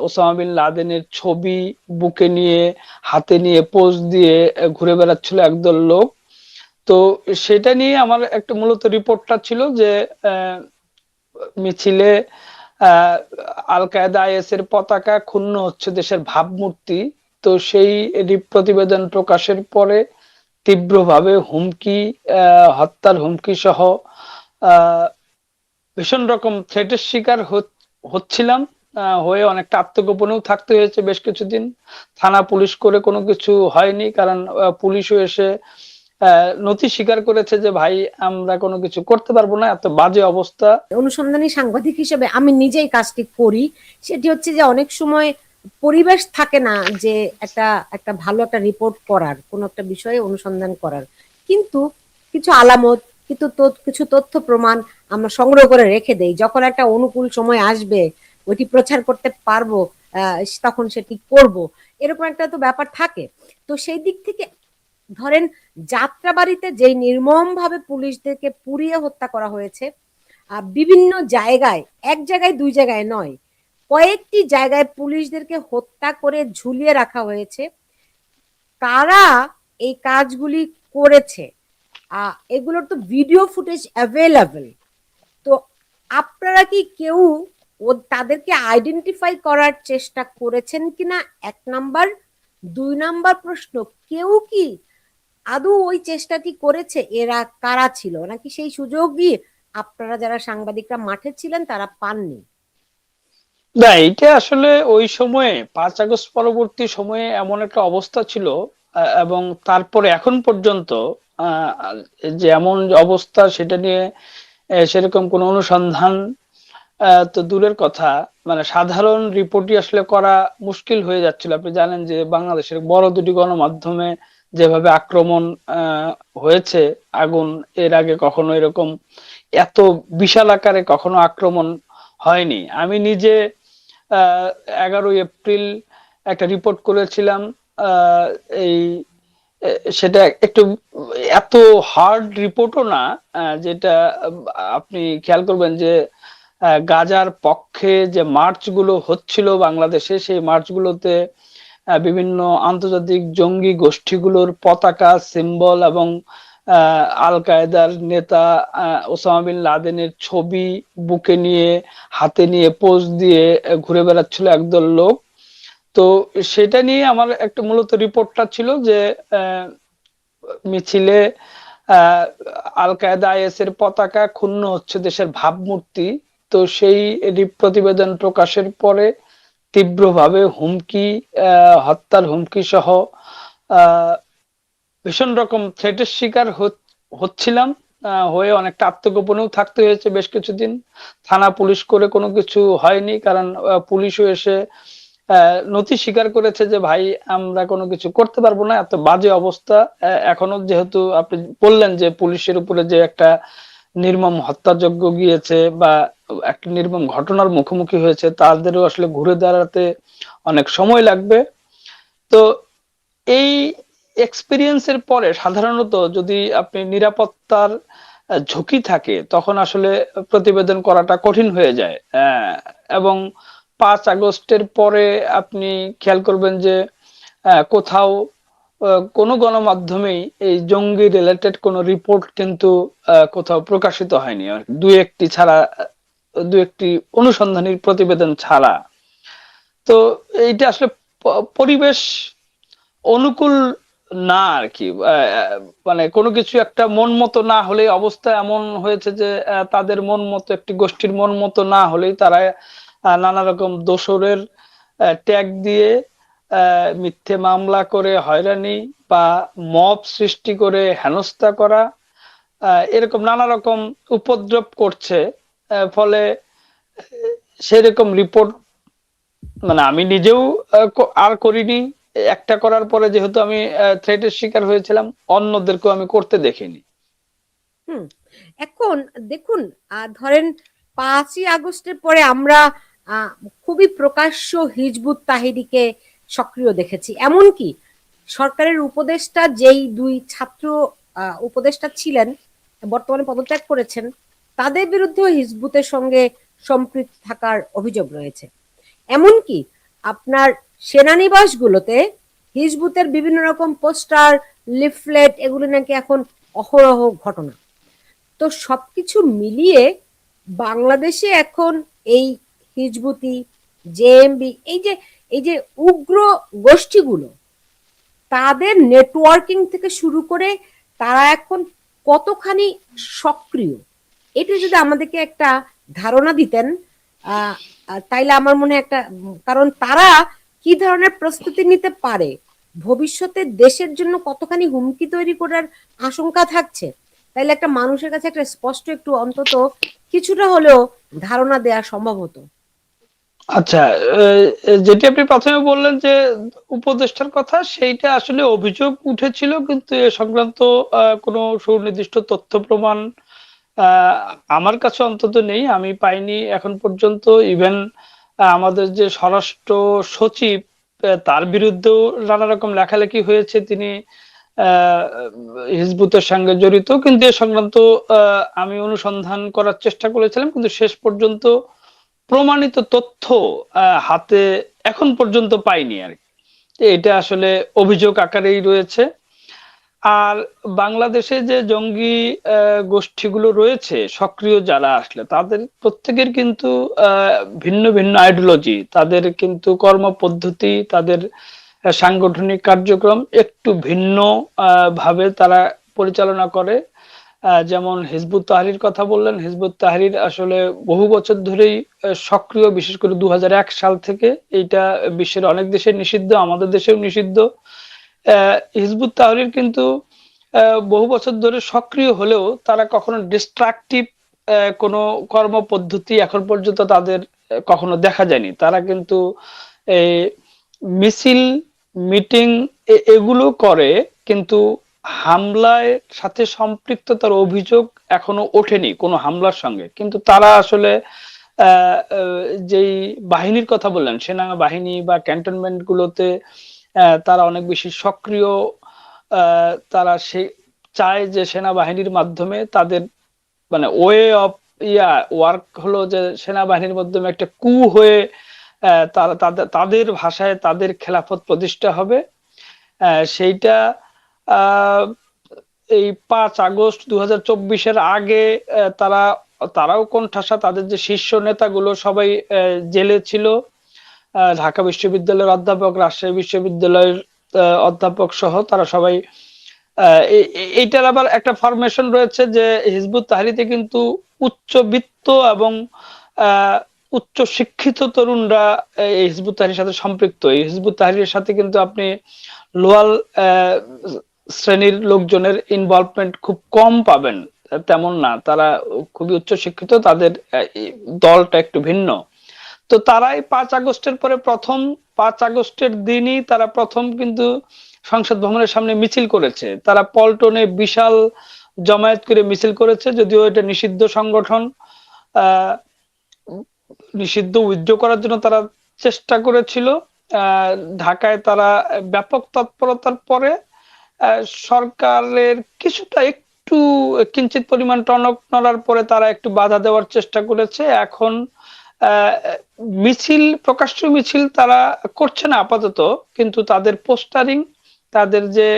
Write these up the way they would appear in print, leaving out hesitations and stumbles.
Osama bin লাদেনের ছবি বুকে নিয়ে হাতে নিয়ে পোজ দিয়ে ঘুরে বেড়াচ্ছিল একদল লোক। তো সেটা নিয়ে আমার একটা মূলত রিপোর্টটা ছিল যে আহ, মিছিলে আহ, আল কায়েদা আইএস এর পতাকা ক্ষুণ্ণ হচ্ছে দেশের ভাবমূর্তি। তো সেই প্রতিবেদন প্রকাশের পরে তীব্রভাবে হুমকি, হত্যার হুমকি সহ আহ, ভীষণ রকম থ্রেটের শিকার হচ্ছিলাম। হয়ে অনেকটা আত্মগোপনেও থাকতে হয়েছে বেশ কিছুদিন। থানা পুলিশ করে কোনো কিছু হয়নি, কারণ পুলিশও এসে নথি স্বীকার করেছে যে ভাই আমরা কোনো কিছু করতে পারবো না, এত বাজে অবস্থা। অনুসন্ধানী সাংবাদিক হিসেবে আমি নিজেই কাজটি করি। সেটি হচ্ছে যে অনেক সময় পরিবেশ থাকে না যে একটা একটা ভালো একটা রিপোর্ট করার, কোন একটা বিষয়ে অনুসন্ধান করার। কিন্তু কিছু আলামত, কিছু তথ্য প্রমাণ আমরা সংগ্রহ করে রেখে দেই, যখন একটা অনুকূল সময় আসবে ওইটি প্রচার করতে পারবো, তখন সেটি করব। এরকম একটা তো ব্যাপার থাকে। তো সেই দিক থেকে ধরেন, যাত্রাবাড়িতে যেই নির্মম ভাবে পুলিশদেরকে পুড়িয়ে হত্যা করা হয়েছে, বিভিন্ন জায়গায়, এক জায়গায় দুই জায়গায় নয়, কয়েকটি জায়গায় পুলিশদেরকে হত্যা করে ঝুলিয়ে রাখা হয়েছে। কারা এই কাজগুলি করেছে, এগুলোর তো ভিডিও ফুটেজ অ্যাভেলেবল। তো আপনারা কি কেউ তাদেরকে আইডেন্টিফাই করার চেষ্টা করেছেন কিনা, এক নাম্বার। দুই নাম্বার প্রশ্ন, কেউ কি আদৌ ওই চেষ্টাটি করেছে, এরা কারা ছিল, নাকি সেই সুযোগই আপনারা যারা সাংবাদিকরা মাঠে ছিলেন তারা পাননি? না, এটা আসলে ওই সময়ে 5 আগস্ট পরবর্তী সময়ে এমন একটা অবস্থা ছিল, এবং তারপরে এখন পর্যন্ত আহ, যে এমন অবস্থা সেটা নিয়ে সেরকম কোনো অনুসন্ধান তো দূরের কথা, মানে সাধারণ রিপোর্টই আসলে করা মুশকিল হয়ে যাচ্ছিল। আপনি জানেন যে বাংলাদেশের বড় দুটি গণমাধ্যমে যেভাবে আক্রমণ হয়েছে, আগুন, এর আগে কখনো এরকম এত বিশাল আকারে কখনো আক্রমণ হয়নি। আমি নিজে 11 এপ্রিল একটা রিপোর্ট করেছিলাম। আহ, এই সেটা একটু এত হার্ড রিপোর্টও না, যেটা আপনি খেয়াল করবেন যে গাজার পক্ষে যে মার্চ গুলো হচ্ছিল বাংলাদেশে, সেই মার্চ গুলোতে বিভিন্ন আন্তর্জাতিক জঙ্গি গোষ্ঠীগুলোর পতাকা, সিম্বল এবং আল কায়েদার নেতা ওসামা বিন লাদেনের ছবি বুকে নিয়ে হাতে নিয়ে পোজ দিয়ে ঘুরে বেড়াচ্ছিল একদল লোক। তো সেটা নিয়ে আমার একটা মূলত রিপোর্টটা ছিল যে আহ, মিছিলে আহ, আল কায়েদা আইএস এর পতাকা ক্ষুণ্ণ হচ্ছে দেশের ভাবমূর্তি। তো সেই প্রতিবেদন প্রকাশের পরে তীব্রভাবে হুমকি, হত্যার হুমকি সহ আহ, ভীষণ রকম থ্রেটের শিকার হচ্ছিলাম। হয়ে অনেকটা আত্মগোপনেও থাকতে হয়েছে বেশ কিছুদিন। থানা পুলিশ করে কোনো কিছু হয়নি, কারণ পুলিশও এসে নথি স্বীকার করেছে যে ভাই আমরা কোনো কিছু করতে পারবো না, এত বাজে অবস্থা। এখনো যেহেতু আপনি বললেন যে পুলিশের উপরে যে একটা নির্মম হত্যাযজ্ঞ গিয়েছে বা একটা নির্মম ঘটনার মুখোমুখি হয়েছে, তাদেরও আসলে ঘুরে দাঁড়াতে অনেক সময় লাগবে। তো এই এক্সপিরিয়েন্সের পরে সাধারণত যদি আপনি নিরাপত্তার ঝুঁকি থাকে, তখন আসলে প্রতিবেদন করাটা কঠিন হয়ে যায়। এবং 5 আগস্টের পরে আপনি খেয়াল করবেন যে কোথাও কোনো গণমাধ্যমেই এই জঙ্গি রিলেটেড কোনো রিপোর্ট কিন্তু কোথাও প্রকাশিত হয়নি, আর দু একটি ছাড়া, দু একটি অনুসন্ধানী প্রতিবেদন ছাড়া। তো এইটা আসলে পরিবেশ অনুকূল না আর কি। মানে কোনো কিছু একটা মন মতো না হলে, অবস্থা এমন হয়েছে যে তাদের মন মতো, একটি গোষ্ঠীর মন মতো না হলেই তারা নানা রকম দোসরের ট্যাগ দিয়ে মিথ্যে মামলা করে হয়রানি বা মব সৃষ্টি করে হেনস্থা করা, এরকম নানা রকম উপদ্রব করছে। ফলে সেরকম রিপোর্ট, মানে আমি নিজেও আর করিনি। একটা করার পরে যেহেতু আমি থ্রেটের শিকার হয়েছিলাম, অন্যদেরকেও আমি করতে দেখিনি। হুম। এখন দেখুন, ধরেন 5ই আগস্টের পরে আমরা আহ, খুবই প্রকাশ্য হিজবুত তাহিরিকে সক্রিয় দেখেছি। এমনকি সরকারের উপদেষ্টা, যেই দুই ছাত্র উপদেষ্টা ছিলেন, বর্তমানে পদত্যাগ করেছেন, তাদের বিরুদ্ধেও হিজবুতের সঙ্গে সম্পৃক্ত থাকার অভিযোগ রয়েছে। এমনকি আপনার সেনানিবাসগুলোতে হিজবুতের বিভিন্ন রকম পোস্টার, লিফলেট এগুলো নাকি এখন অহরহ ঘটনা। তো সবকিছু মিলিয়ে বাংলাদেশে এখন এই হিজবুতি, জেএমবি, এই যে উগ্র গোষ্ঠীগুলো, তাদের নেটওয়ার্কিং থেকে শুরু করে তারা এখন কতখানি সক্রিয়, এটা যদি আমাদেরকে একটা ধারণা দিতেন, তাইলে আমার মনে একটা, কারণ তারা কি ধরনের প্রস্তুতি নিতে পারে, ভবিষ্যতে দেশের জন্য কতখানি হুমকি তৈরি করার আশঙ্কা থাকছে, তাইলে একটা মানুষের কাছে একটা স্পষ্ট একটু অন্তত কিছুটা হলেও ধারণা দেওয়া সম্ভব হতো। আচ্ছা, যেটি আপনি প্রথমে বললেন যে উপদেষ্টার কথা, সেইটা আসলে অভিযোগ উঠেছিল, কিন্তু এ সংক্রান্ত কোনো সুনির্দিষ্ট তথ্য প্রমাণ আহ, আমার কাছে অন্তত নেই, আমি পাইনি এখন পর্যন্ত। ইভেন আমাদের যে স্বরাষ্ট্র সচিব, তার বিরুদ্ধেও নানা রকম লেখালেখি হয়েছে, তিনি আহ, হিজবুতের সঙ্গে জড়িত, কিন্তু এ সংক্রান্ত আমি অনুসন্ধান করার চেষ্টা করেছিলাম, কিন্তু শেষ পর্যন্ত প্রমাণিত তথ্য হাতে এখন পর্যন্ত পাইনি আর কি। এটা আসলে অভিযোগ আকারেই রয়েছে। আর বাংলাদেশে যে জঙ্গি গোষ্ঠীগুলো রয়েছে সক্রিয়, যারা আসলে তাদের প্রত্যেকের কিন্তু ভিন্ন ভিন্ন আইডিওলজি, তাদের কিন্তু কর্মপদ্ধতি, তাদের সাংগঠনিক কার্যক্রম একটু ভিন্ন ভাবে তারা পরিচালনা করে। যেমন হিজবুত তাহরির কথা বললেন, হিজবুত তাহরির আসলে বহু বছর ধরেই সক্রিয়, বিশেষ করে 2001 সাল থেকে এইটা বিশ্বের অনেক দেশে নিষিদ্ধ, আমাদের দেশেও নিষিদ্ধ। হিজবুত তাহরির কিন্তু বহু বছর ধরে সক্রিয় হলেও তারা কখনো ডিস্ট্রাকটিভ কোনো কর্মপদ্ধতি এখন পর্যন্ত তাদের কখনো দেখা যায়নি। তারা কিন্তু এই মিছিল, মিটিং এগুলো করে, কিন্তু হামলায় সাথে সম্পৃক্ততার অভিযোগ এখনো ওঠেনি কোনো হামলার সঙ্গে। কিন্তু তারা আসলে যেই বাহিনীর কথা বললেন, সেনা বাহিনী বা ক্যান্টনমেন্ট গুলোতে তারা অনেক বেশি সক্রিয়। তারা সে চায় যে সেনাবাহিনীর মাধ্যমে তাদের মানে ওয়ে অফ ওয়ার্ক হলো যে সেনাবাহিনীর মাধ্যমে একটা কু হয়ে তারা তাদের তাদের ভাষায় তাদের খেলাফত প্রতিষ্ঠা হবে। সেইটা আহ, এই 5 আগস্ট 2024-এর আগে তারা তারাও কোণঠাসা, তাদের যে শীর্ষ নেতাগুলো সবাই জেলে ছিল। ঢাকা বিশ্ববিদ্যালয়ের অধ্যাপক, রাজশাহী বিশ্ববিদ্যালয়ের অধ্যাপক সহ তারা সবাই এইটার আবার একটা ফরমেশন রয়েছে যে হিজবুত তাহরিতে কিন্তু উচ্চবিত্ত এবং আহ, উচ্চ শিক্ষিত তরুণরা এই হিজবুত তাহরির সাথে সম্পৃক্ত। এই হিজবুত তাহরির সাথে কিন্তু আপনি লোয়াল শ্রেণীর লোকজনের ইনভলভমেন্ট খুব কম পাবেন, তেমন না, তারা খুবই উচ্চ শিক্ষিত, তাদের দলটা একটু ভিন্ন। তো তারাই 5 আগস্টের পরে প্রথম, 5 আগস্টের দিনই তারা প্রথম কিন্তু সংসদ ভবনের সামনে মিছিল করেছে। তারা পল্টনে বিশাল জমায়েত করে মিছিল করেছে, যদিও এটা নিষিদ্ধ সংগঠন। আহ নিষিদ্ধ উইথড্র করার জন্য তারা চেষ্টা করেছিল। আহ ঢাকায় তারা ব্যাপক তৎপরতার পরে সরকারের কিছুটা একটু কিঞ্চিত পরিমাণ টনক নড়ার পরে তারা একটু বাধা দেওয়ার চেষ্টা করেছে। এখন মিছিল, প্রকাশ্য মিছিল তারা করছে না আপাতত, কিন্তু তাদের পোস্টারিং, তাদের যে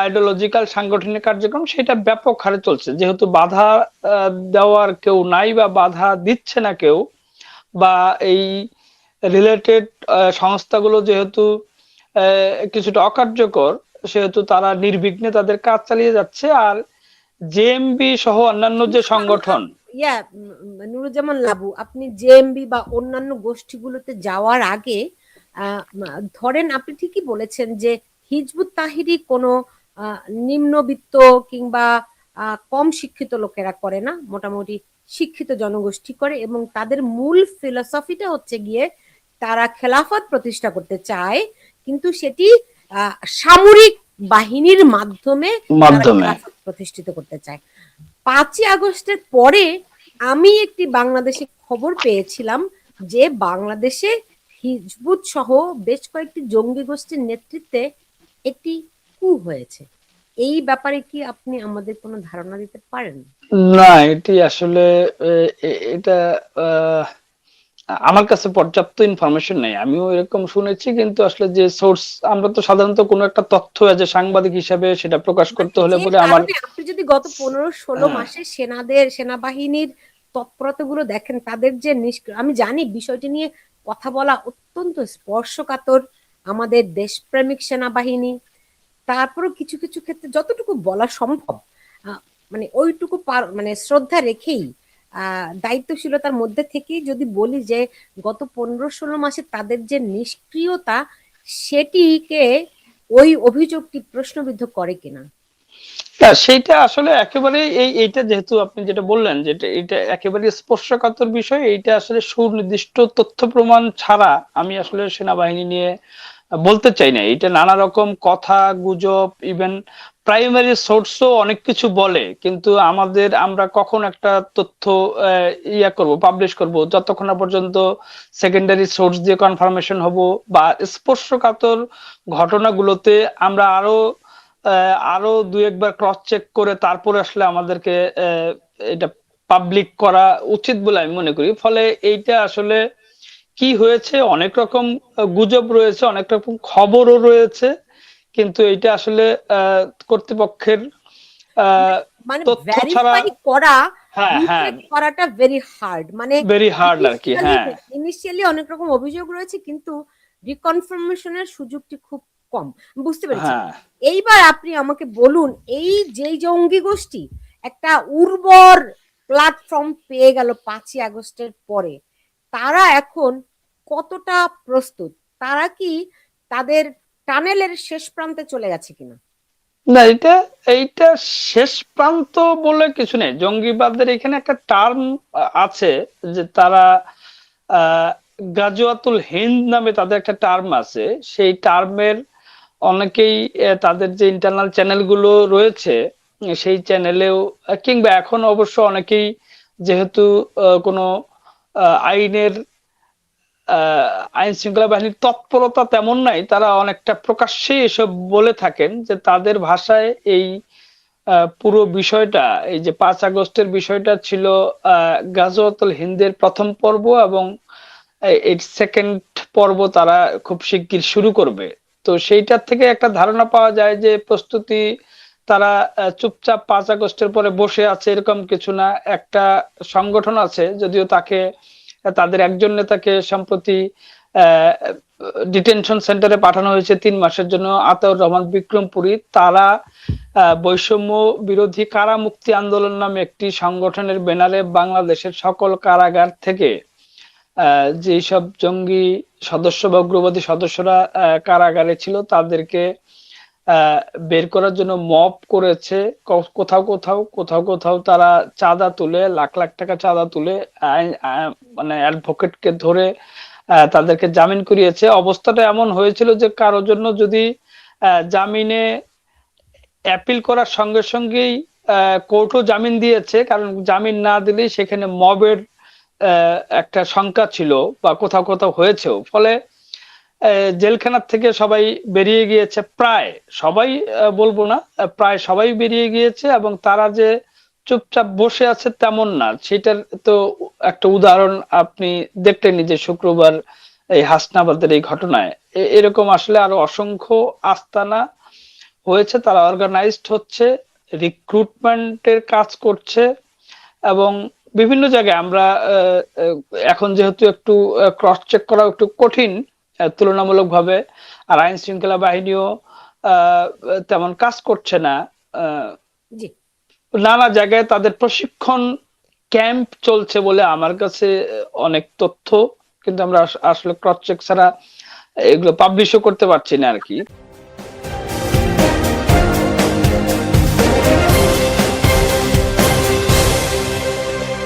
আইডিওলজিক্যাল সাংগঠনিক কার্যক্রম, সেটা ব্যাপক হারে চলছে। যেহেতু বাধা দেওয়ার কেউ নাই বা বাধা দিচ্ছে না কেউ, বা এই রিলেটেড সংস্থাগুলো যেহেতু কিছুটা অকার্যকর, সেহেতু তারা নির্বিঘ্নে তাদের কাজ চালিয়ে যাচ্ছে। আর জেএমবি সহ অন্যান্য যে সংগঠন, নুরুজ্জামান লাবু, আপনি জেএমবি বা অন্যান্য গোষ্ঠীগুলোতে যাওয়ার আগে ধরেন আপনি ঠিকই বলেছেন যে হিজবুত তাহরির কোনো নিম্নবিত্ত কিংবা কম শিক্ষিত লোকেরা করে না, মোটামুটি শিক্ষিত জনগোষ্ঠী করে, এবং তাদের মূল ফিলসফিটা হচ্ছে গিয়ে তারা খেলাফত প্রতিষ্ঠা করতে চায়, কিন্তু সেটি সামরিক বাহিনীর মাধ্যমে তারা মাধ্যমে। খেলাফত প্রতিষ্ঠিত করতে চায়। 5 আগস্টের পরে আমি একটি বাংলাদেশে খবর পেয়েছিলাম যে বাংলাদেশে হিজবুত সহ বেশ কয়েকটি জঙ্গি গোষ্ঠীর নেতৃত্বে একটি কু হয়েছে। এই ব্যাপারে কি আপনি আমাদের কোনো ধারণা দিতে পারেন? না, এটি আসলে এটা আমার কাছে পর্যাপ্ত ইনফরমেশন নেই, আমিও এরকম শুনেছি, কিন্তু আসলে যে সোর্স, আমরা তো সাধারণত কোনো একটা তথ্য যে সাংবাদিক হিসাবে সেটা প্রকাশ মানে করতে হলে যে পরে আমার, কারণে আপনি যদি গত 15-16 হ্যাঁ মাসে সেনাবাহিনীর তৎপরতাগুলো দেখেন, তাদের যে আমি জানি বিষয়টি নিয়ে কথা বলা অত্যন্ত স্পর্শকাতর, আমাদের দেশপ্রেমিক সেনাবাহিনী, তারপরেও কিছু কিছু ক্ষেত্রে যতটুকু বলা সম্ভব মানে ওইটুকু মানে শ্রদ্ধা রেখেই দায়িত্বশীলতার মধ্যে থেকেই যদি বলি যে গত 15-16 মাসে তাদের যে নিষ্ক্রিয়তা, সেটিকে ওই অভিযোগটি প্রশ্নবিদ্ধ করে কিনা। না, সেইটা আসলে একেবারে এইটা যেহেতু আপনি যেটা বললেন যে এটা একেবারে স্পর্শকাতর বিষয়, এইটা আসলে সুনির্দিষ্ট তথ্য প্রমাণ ছাড়া আমি আসলে সেনাবাহিনী নিয়ে বলতে চাই না। এটা নানা রকম কথা গুজব, ইভেন প্রাইমারি সোর্সও অনেক কিছু বলে, কিন্তু আমরা কখন একটা তথ্য করব, পাবলিশ করব, যতক্ষণ না পর্যন্ত সেকেন্ডারি সোর্স দিয়ে কনফার্মেশন হব, বা স্পর্শকাতর ঘটনাগুলোতে আমরা আরো দুই একবার ক্রস চেক করে তারপরে আসলে আমাদেরকে এটা পাবলিক করা উচিত বলে আমি মনে করি। ফলে এইটা আসলে কি হয়েছে, অনেক রকম গুজব রয়েছে, অনেক রকম খবরও রয়েছে, কিন্তু এটা আসলে কর্তৃপক্ষের আহ, মানে তথ্য ছাড়া, ভেরিফাই করা, হ্যাঁ হ্যাঁ, রিচেক করাটা ভেরি হার্ড। মানে ভেরি হার্ড আর কি, ইনিশিয়ালি হ্যাঁ ইনিশিয়ালি অনেক রকম অভিযোগ রয়েছে, কিন্তু রিকনফার্মেশনের সুযোগটি খুব কম। বুঝতে পেরেছি। হ্যাঁ। এইবার আপনি আমাকে বলুন, এই যেই জঙ্গি গোষ্ঠী একটা উর্বর প্ল্যাটফর্ম পেয়ে গেল 5ই আগস্টের পরে, তারা এখন কতটা প্রস্তুত? তারা কি তাদের টানেলের শেষ প্রান্তে চলে গেছে কিনা? না, এইটা শেষ প্রান্ত বলে কিছু নেই। জঙ্গিবাদের এখানে একটা টার্ম আছে, যে তারা আহ গাজওয়াতুল হিন্দ নামে তাদের একটা টার্ম আছে। সেই টার্মের অনেকেই তাদের যে ইন্টারনাল চ্যানেলগুলো রয়েছে, সেই চ্যানেলেও কিংবা এখন অবশ্য অনেকেই, যেহেতু কোনো আইনের আইন শৃঙ্খলা বাহিনীর তৎপরতা তেমন নাই, তারা অনেকটা প্রকাশ্যে এসব বলে থাকেন যে তাদের ভাষায় এই পুরো বিষয়টা, এই যে 5 আগস্টের বিষয়টা ছিল গাজওয়াতুল হিন্দের প্রথম পর্ব, এবং এই সেকেন্ড পর্ব তারা খুব শিগগির শুরু করবে। তো সেইটার থেকে একটা ধারণা পাওয়া যায় যে প্রস্তুতি, তারা চুপচাপ 5 আগস্টের পরে বসে আছে এরকম কিছু না। একটা সংগঠন আছে, যদিও তাদের একজন নেতাকে সম্প্রতি ডিটেনশন সেন্টারে পাঠানো হয়েছে 3 মাসের জন্য, আতাউর রহমান বিক্রমপুরী। তারা বৈষম্য বিরোধী কারা মুক্তি আন্দোলন নামে একটি সংগঠনের ব্যানারে বাংলাদেশের সকল কারাগার থেকে যেসব জঙ্গি সদস্য বা উগ্রবাদী সদস্যরা কারাগারে ছিল তাদেরকে বের করার জন্য মব করেছে। কোথাও কোথাও কোথাও কোথাও তারা চাঁদা তুলে, লাখ লাখ টাকা চাঁদা তুলে মানে অ্যাডভোকেটকে ধরে তাদেরকে জামিন করিয়েছে। অবস্থাটা এমন হয়েছিল যে কারোর জন্য যদি জামিনে অ্যাপিল করার সঙ্গে সঙ্গেই কোর্টও জামিন দিয়েছে, কারণ জামিন না দিলেই সেখানে মবের একটা শঙ্কা ছিল, বা কোথাও কোথাও হয়েছেও। ফলে জেলখানার থেকে সবাই বেরিয়ে গিয়েছে, প্রায় সবাই বলবো না, প্রায় সবাই বেরিয়ে গিয়েছে, এবং তারা যে চুপচাপ বসে আছে তেমন না। সেটার তো একটা উদাহরণ আপনি দেখলেনই, যে শুক্রবার এই হাসনাবাদের এই ঘটনায় এরকম আসলে আরো অসংখ্য আস্তানা হয়েছে। তারা অর্গানাইজড হচ্ছে, রিক্রুটমেন্টের কাজ করছে, এবং বিভিন্ন জায়গায় আমরা এখন যেহেতু একটু ক্রস চেক করা একটু কঠিন তুলনামূলকভাবে, আর আইন শৃঙ্খলা বাহিনীও তেমন কাজ করছে না, আহ, জি। নানা জায়গায় তাদের প্রশিক্ষণ ক্যাম্প চলছে বলে আমার কাছে অনেক তথ্য, কিন্তু আমরা আসলে ক্রস চেক ছাড়া এগুলো পাবলিশও করতে পারছি না আর কি।